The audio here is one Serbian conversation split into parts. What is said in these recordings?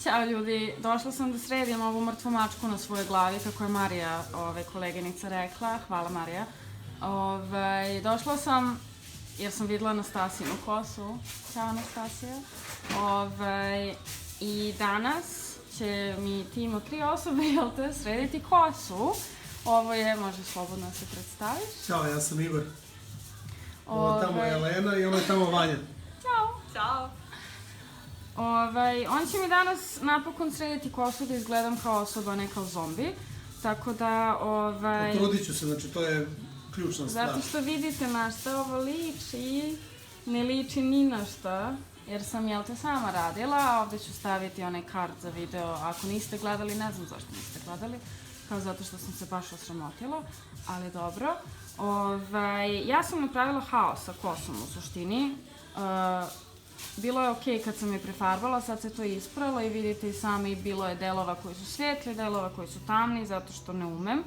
Ćao ljudi, došla sam da sredim ovu mrtvu mačku na svojoj glavi, kako je Marija, koleginica, rekla. Hvala, Marija. Došla sam jer sam videla Anastasinu kosu. Ćao, Anastasija. I danas će mi tim od 3 osobe, jel te, srediti kosu. Ovo je, može slobodno da se predstaviš. Ćao, ja sam Igor. Ovo tamo je Elena i ovo je tamo Vanja. Ćao. Ćao. On će mi danas napokon srediti kosu da izgledam kao osoba, a ne kao zombi. Tako da, Potrudit ću se, znači to je ključna stvar. Zato što vidite na šta ovo liči, ne liči ni na šta, jer sam, jel te, sama radila, a ovde ću staviti onaj kart za video. Ako niste gledali, ne znam zašto niste gledali, kao zato što sam se baš osramotila, ali dobro. Ja sam napravila haos sa kosom u suštini. Bilo je okej kad sam je prefarbala, sad se to ispralo i vidite i sami, bilo je delova koji su svetli, delova koji su tamni, zato što ne umem.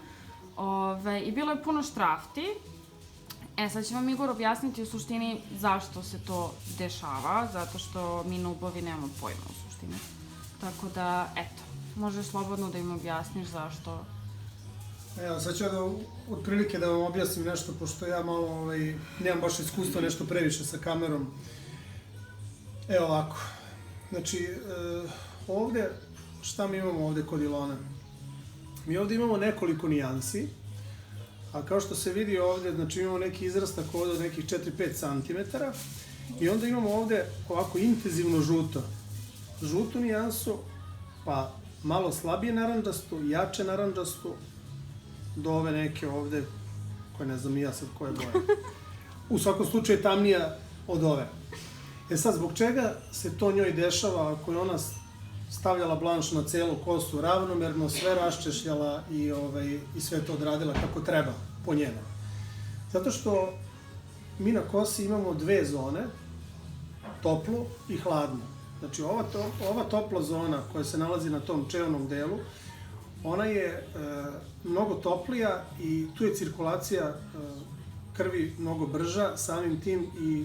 I bilo je puno štrafti. Sad će vam Igor objasniti u suštini zašto se to dešava, zato što mi nubovi nemamo pojma u suštini. Tako da, eto, možeš slobodno da im objasniš zašto. Evo, sad ću ja otprilike da vam objasnim nešto, pošto ja malo nemam baš iskustva nešto previše sa kamerom. Evo ovako, znači ovde, šta mi imamo ovde kod Ilona? Mi ovde imamo nekoliko nijansi, a kao što se vidi ovde, znači imamo neki izrastak ovde od nekih 4-5 cm i onda imamo ovde ovako intenzivno žuto. Žutu nijansu, pa malo slabije narandžastu, jače narandžastu, do ove neke ovde, koje ne znam i ja sad koje boje. U svakom slučaju tamnija od ove. Sad, zbog čega se to njoj dešava ako je ona stavljala blanš na celu kosu ravnomerno, sve raščešljala i sve to odradila kako treba, po njeno? Zato što mi na kosi imamo 2 zone, toplu i hladnu. Znači, ova topla zona koja se nalazi na tom čevnom delu, ona je mnogo toplija i tu je cirkulacija krvi mnogo brža, samim tim i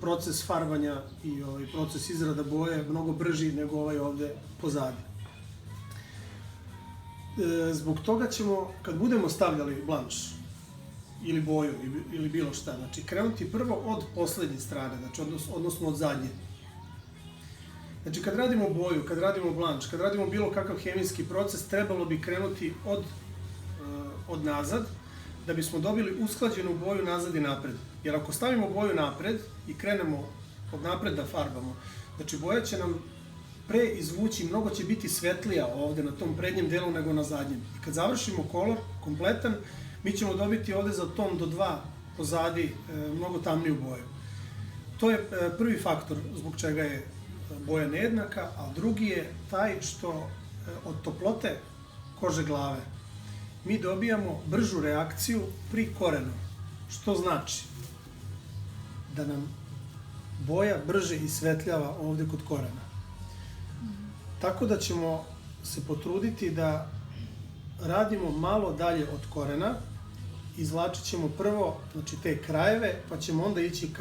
proces farbanja i proces izrada boje mnogo brži nego ovaj ovde pozadi. Zbog toga ćemo, kad budemo stavljali blanš ili boju ili bilo šta, znači krenuti prvo od poslednje strane, znači odnosno od zadnje. Znači kad radimo boju, kad radimo blanš, kad radimo bilo kakav hemijski proces, trebalo bi krenuti od nazad, da bismo dobili usklađenu boju nazad i napred. Jer ako stavimo boju napred i krenemo od napred da farbamo, znači boja će nam pre izvući, mnogo će biti svetlija ovde na tom prednjem delu nego na zadnjem. I kad završimo kolor kompletan, mi ćemo dobiti ovde za ton do 2 pozadi mnogo tamniju boju. To je prvi faktor zbog čega je boja nejednaka, a drugi je taj što od toplote kože glave mi dobijamo bržu reakciju pri korenu, što znači da nam boja brže isvetljava ovde kod korena. Tako da ćemo se potruditi da radimo malo dalje od korena, izvlačit ćemo prvo, znači, te krajeve, pa ćemo onda ići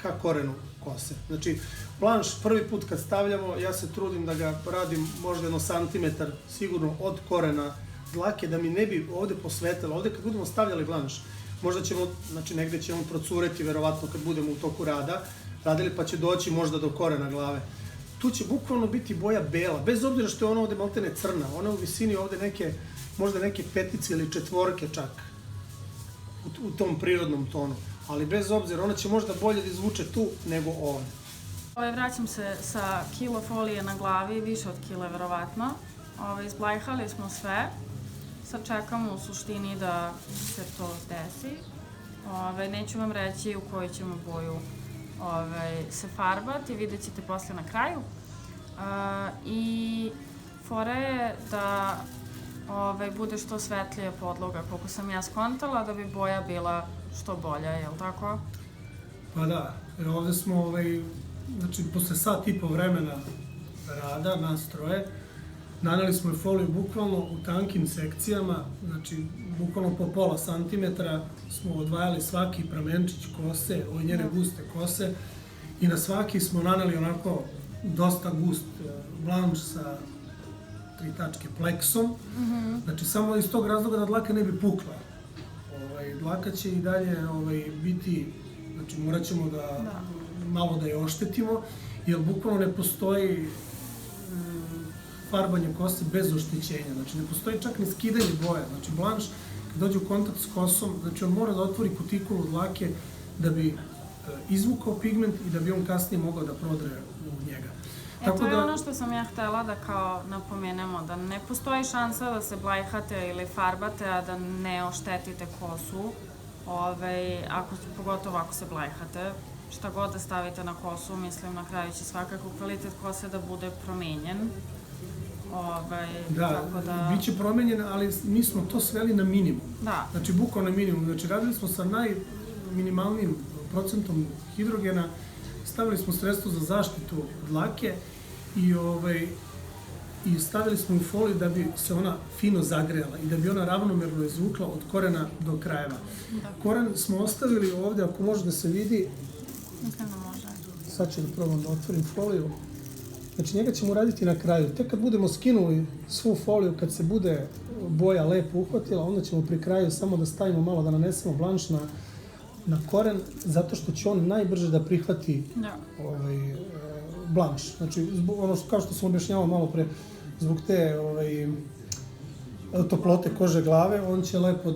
ka korenu kose. Znači, blanš prvi put kad stavljamo, ja se trudim da ga radim možda 1 santimetar sigurno od korena dlake, da mi ne bi ovde posvetilo. Ovde kad budemo stavljali blanš, možda ćemo, znači negde ćemo procureti, verovatno kad budemo u toku radili, pa će doći možda do korena glave. Tu će bukvalno biti boja bela, bez obzira što je ona ovde maltene crna, ona je u visini ovde možda neke 5 ili 4 čak, u tom prirodnom tonu. Ali bez obzira, ona će možda bolje da izvuče tu nego ovde. Vraćam se sa kilo folije na glavi, više od kile verovatno. Izblajhali smo sve. Sad čekamo u suštini da se to desi. Neću vam reći u kojoj ćemo boju se farbati, vidjet ćete posle na kraju. I fora je da bude što svetlija podloga, koliko sam ja skontala, da bi boja bila što bolja, je li tako? Pa da, ovde smo, znači, posle sat i po vremena rada, nas troje, naneli smo je foliju bukvalno u tankim sekcijama, znači bukvalno po pola santimetra smo odvajali svaki pramenčić kose, ove njene guste kose, i na svaki smo naneli onako dosta gust blanš sa 3 tačke pleksom. Znači, samo iz tog razloga da dlaka ne bi pukla. Dlaka će i dalje biti, znači morat ćemo malo da je oštetimo, jer bukvalno ne postoji farbanje kose bez oštećenja. Znači, ne postoji čak ni skidanje boja. Znači, blanš, kad dođe u kontakt s kosom, znači on mora da otvori kutikulu dlake da bi izvukao pigment i da bi on kasnije mogao da prodre u njega. To je ono što sam ja htela da kao napomenemo, da ne postoji šansa da se blajhate ili farbate, a da ne oštetite kosu, pogotovo ako se blajhate. Šta god da stavite na kosu, mislim, na kraju će svakako kvalitet kose da bude promenjen. Da, bit će promenjen, ali mi smo to sveli na minimum. Da. Znači, bukvalno na minimum. Znači, radili smo sa najminimalnijim procentom hidrogena, stavili smo sredstvo za zaštitu dlake i stavili smo u foliju da bi se ona fino zagrejala i da bi ona ravnomerno izvukla od korena do krajeva. Koren smo ostavili ovde, ako može da se vidi. Mislim da može. Sad ću da probam da otvorim foliju. Znači, njega ćemo raditi na kraju. Tek kad budemo skinuli svu foliju, kad se bude boja lepo uhvatila, onda ćemo pri kraju samo da stavimo malo, da nanesemo blanš na koren, zato što će on najbrže da prihvati blanš. Znači, ono kao što sam objašnjavao malo pre, zbog te toplote kože glave, on će lepo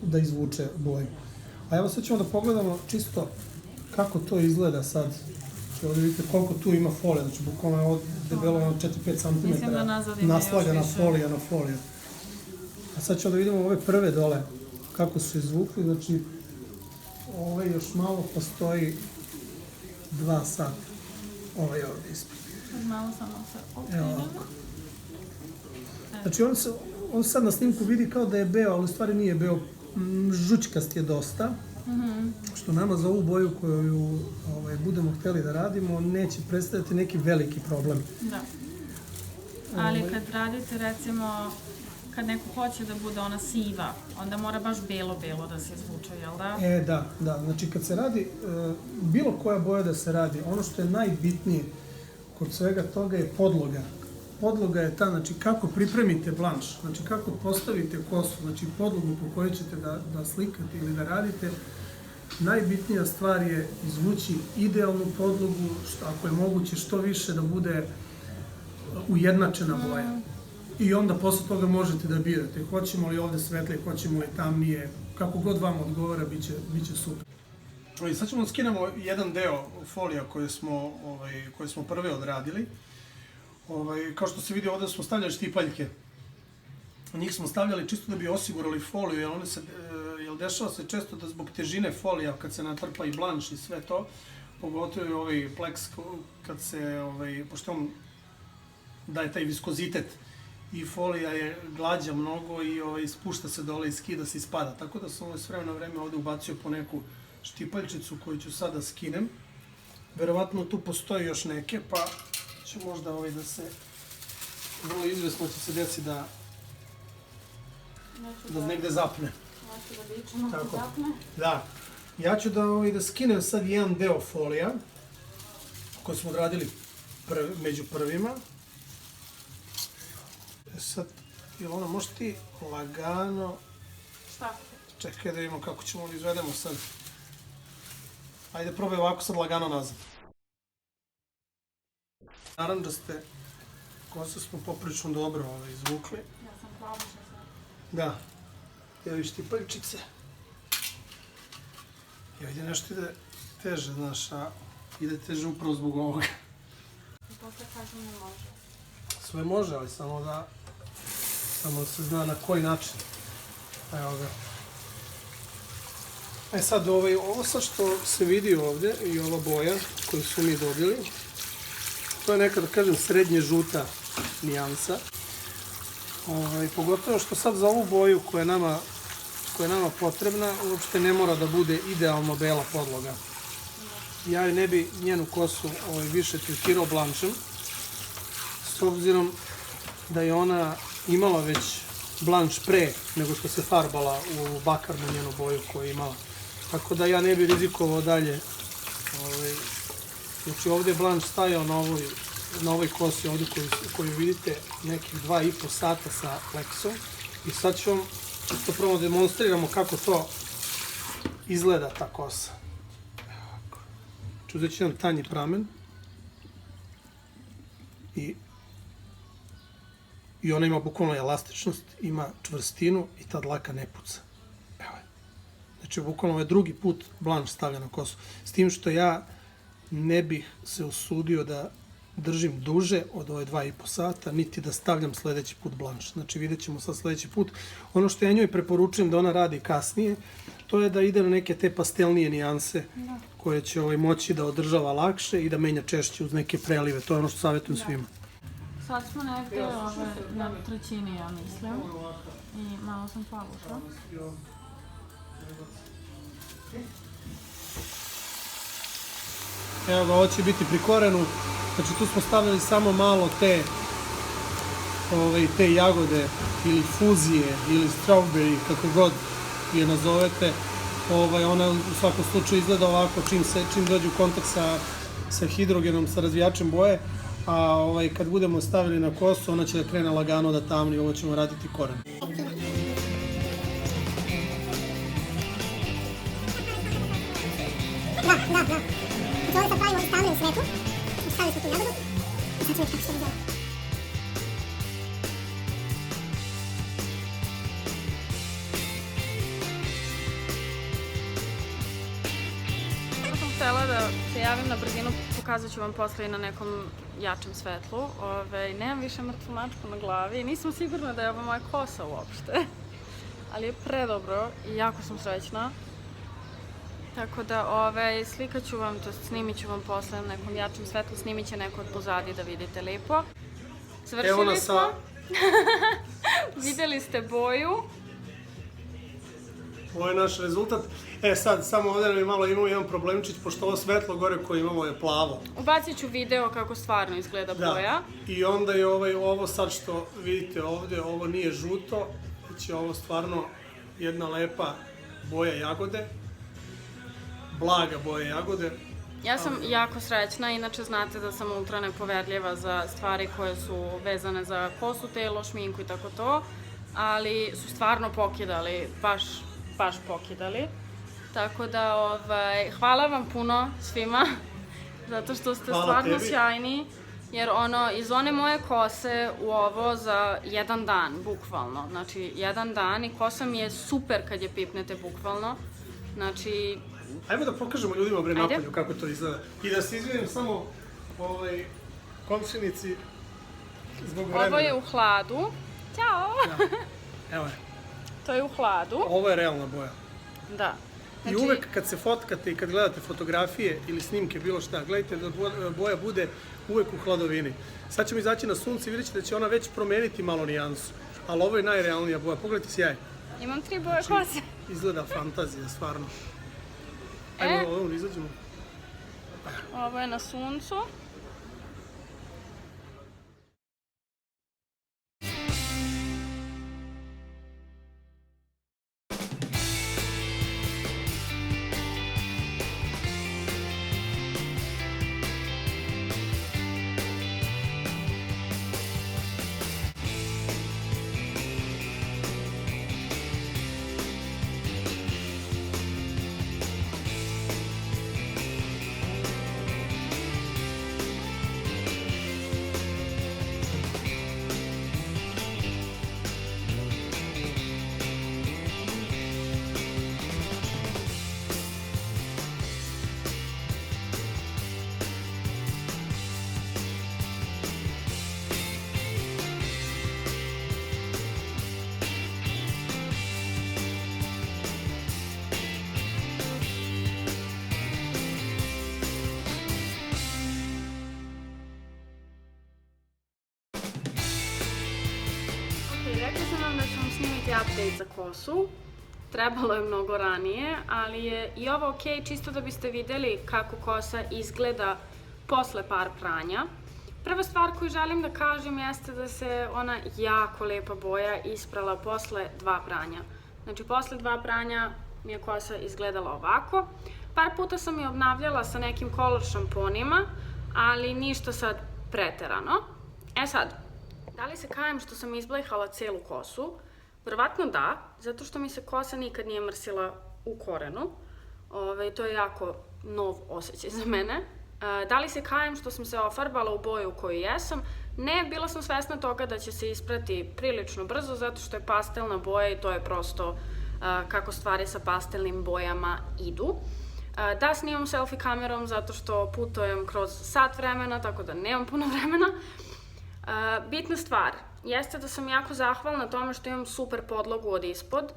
da izvuče boju. A evo sad ćemo da pogledamo čisto kako to izgleda sad. Ovdje vidite koliko tu ima folija, znači bukvalno je ovo debelo 4-5 cm. Mislim da nazad ima još više. Naslagana folija na foliju. A sad ćemo da vidimo ove prve dole, kako su izvukli, znači ove još malo postoji 2 sata. Ovo je ovdje ispred. Malo samo se okrenemo. Evo ovako. Znači on sad na snimku vidi kao da je beo, ali u stvari nije beo, žućkast je dosta. Što nama za ovu boju koju budemo hteli da radimo neće predstavljati neki veliki problem. Da. Ali kad radite, recimo, kad neko hoće da bude ona siva, onda mora baš belo da se izvuče, jel da? Da. Znači kad se radi, bilo koja boja da se radi, ono što je najbitnije kod svega toga je podloga. Podloga je ta, znači kako pripremite blanš, znači kako postavite kosu, znači podlogu po kojoj ćete da slikate ili da radite. Najbitnija stvar je izvući idealnu podlogu, ako je moguće što više da bude ujednačena boja. I onda posle toga možete da birate, hoćemo li ovde svetlije, hoćemo li tamnije, kako god vam odgovara, bit će super. I sad ćemo da skinemo jedan deo folija koje smo prve odradili. Kao što se vidi, ovde smo stavljali štipaljke. Njih smo stavljali čisto da bi osigurali foliju, jer dešava se često da zbog težine folija, kad se natrpa i blanš i sve to, pogotovo i ovaj pleks, kad se, pošto on daje taj viskozitet, i folija je glađa mnogo i spušta se dole i skida se i spada. Tako da sam s vremena na vreme ovde ubacio po neku štipaljčicu koju ću sada skinem. Verovatno tu postoji još neke, pa će možda da se, vrlo izvesno će se desiti da negde zapne. Znači da dičemo da zapne? Da. Ja ću da skinem sad jedan deo folija koji smo odradili među prvima. Sad, jel ono, možeš ti lagano... Šta? Čekaj da vidimo kako ćemo da izvedemo sad. Ajde, probaj ovako sad lagano nazad. Naranđaste kose smo poprilično dobro izvukli. Ja sam plavuša sad. Da. Evo viš štipaljčice. I ovdje nešto ide teže, znaš, a ide teže upravo zbog ovoga. I posle kažem ne može. Sve može, ali samo da se zna na koji način. Evo ga. Sad ovo sad što se vidi ovdje i ova boja koju su mi dobili, to je neka, da kažem, srednje žuta nijansa. Pogotovo što sad za ovu boju koja je nama potrebna, uopšte ne mora da bude idealno bela podloga. Ja joj ne bi njenu kosu više tretirao blanšem, s obzirom da je ona imala već blanš pre nego što se farbala u bakarnu njenu boju koju je imala. Tako da ja ne bi rizikovao dalje Znači ovde je blanš stajao na ovoj kosi ovde koju vidite nekih 2,5 sata sa fleksom. I sad ću vam to prvo demonstriramo kako to izgleda ta kosa. Uzet ću jedan tanji pramen i ona ima bukvalno elastičnost, ima čvrstinu i ta dlaka ne puca. Evo je. Znači, bukvalno je drugi put blanš stavlja na kosu. S tim što ja ne bih se usudio da držim duže od ove 2,5 sata, niti da stavljam sledeći put blanš. Znači, vidjet ćemo sad sledeći put. Ono što ja njoj preporučujem da ona radi kasnije, to je da ide na neke te pastelnije nijanse koje će moći da održava lakše i da menja češće uz neke prelive. To je ono što savjetujem svima. Sad smo negde na trećini, ja mislim. I malo sam paluša. Evo ga, ovo će biti pri korenu. Znači tu smo stavili samo malo te jagode ili fuzije ili strawberry, kako god je nazovete. Ona u svakom slučaju izgleda ovako čim dođe u kontakt sa hidrogenom, sa razvijačem boje. A kad budemo stavili na kosu, ona će da krene lagano da tamni. Ovo ćemo raditi koren. Da. Znači ovdje sad pravimo stavljaju svetlu. Stavili smo tu jagodu. I sad ćemo kako što izgleda. Htela da se javim na brzinu, pokazat ću vam posle i na nekom jačem svetlu. Nemam više mrtvu mačku na glavi i nisam sigurna da je ovo moja kosa uopšte. Ali je predobro i jako sam srećna. Tako da slikat ću vam, to snimit ću vam posle na nekom jačem svetlu, snimit će neko od pozadi da vidite lepo. Završili smo. Videli ste boju. Ovo je naš rezultat. Sad, samo ovdje nam je malo imamo jedan problemčić, pošto ovo svetlo gore koje imamo je plavo. Ubacit ću video kako stvarno izgleda boja. I onda je ovo sad što vidite ovdje, ovo nije žuto, već je ovo stvarno jedna lepa boja jagode. Blaga boja jagode. Ja sam jako srećna, inače znate da sam ultra nepoverljiva za stvari koje su vezane za kosu, telo, šminku i tako to, ali su stvarno pokidali, baš pokidali. Tako da, hvala vam puno svima, zato što ste stvarno sjajni, jer iz one moje kose u ovo za jedan dan, bukvalno, znači jedan dan i kosa mi je super kad je pipnete, bukvalno, znači... Ajmo da pokažemo ljudima bre napolju kako to izgleda. I da se izvinim samo komšinici zbog vremena. Ovo je u hladu. Ćao! Evo je. To je u hladu. Ovo je realna boja. Da. I uvek kad se fotkate i kad gledate fotografije ili snimke, bilo šta, gledajte da boja bude uvek u hladovini. Sad ćemo izaći na sunce i vidjet ćete da će ona već promeniti malo nijansu. Ali ovo je najrealnija boja. Pogledajte sjaj. Imam 3 boje kose. Izgleda fantazija, stvarno. Ajmo, ovo izađemo. Ovo je na suncu. Rekla sam vam da ćemo snimiti update za kosu. Trebalo je mnogo ranije, ali je i ovo okej, čisto da biste vidjeli kako kosa izgleda posle par pranja. Prva stvar koju želim da kažem jeste da se ona jako lepa boja isprala posle 2 pranja. Znači, posle 2 pranja mi je kosa izgledala ovako. Par puta sam je obnavljala sa nekim color šamponima, ali ništa sad preterano. E sad, da li se kajem što sam izblejhala celu kosu? Verovatno da, zato što mi se kosa nikad nije mrsila u korenu. To je jako nov osjećaj za mene. Da li se kajem što sam se ofarbala u boju koju jesam? Ne, bila sam svesna toga da će se isprati prilično brzo, zato što je pastelna boja i to je prosto kako stvari sa pastelnim bojama idu. Da, snimam selfie kamerom zato što putujem kroz sat vremena, tako da nemam puno vremena. Bitna stvar jeste da sam jako zahvalna tome što imam super podlogu od ispod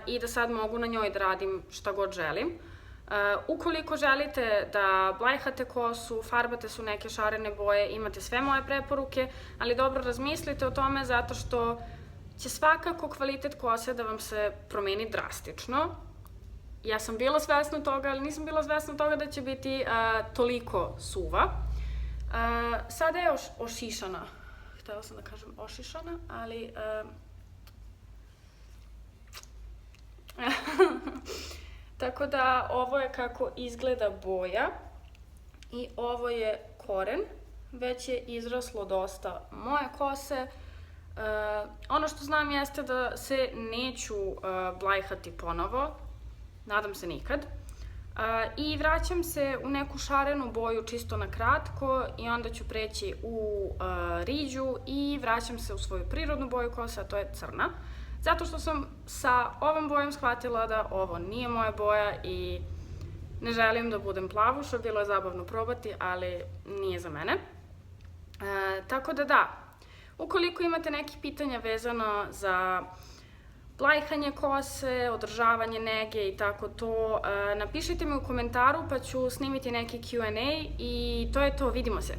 i da sad mogu na njoj da radim šta god želim. Ukoliko želite da blajhate kosu, farbate su neke šarene boje, imate sve moje preporuke, ali dobro razmislite o tome zato što će svakako kvalitet kose da vam se promeni drastično. Ja sam bila svesna toga, ali nisam bila svesna toga da će biti toliko suva. Sada je ošišana. Htela sam da kažem ošišana, ali... Tako da ovo je kako izgleda boja i ovo je koren. Već je izraslo dosta moje kose. Ono što znam jeste da se neću blajhati ponovo. Nadam se nikad. I vraćam se u neku šarenu boju čisto na kratko i onda ću preći u riđu i vraćam se u svoju prirodnu boju kose, a to je crna. Zato što sam sa ovom bojom shvatila da ovo nije moja boja i ne želim da budem plavuša, bilo je zabavno probati, ali nije za mene. Tako da, ukoliko imate neki pitanja vezano za blajhanje kose, održavanje nege i tako to, napišite mi u komentaru pa ću snimiti neki Q&A i to je to, vidimo se.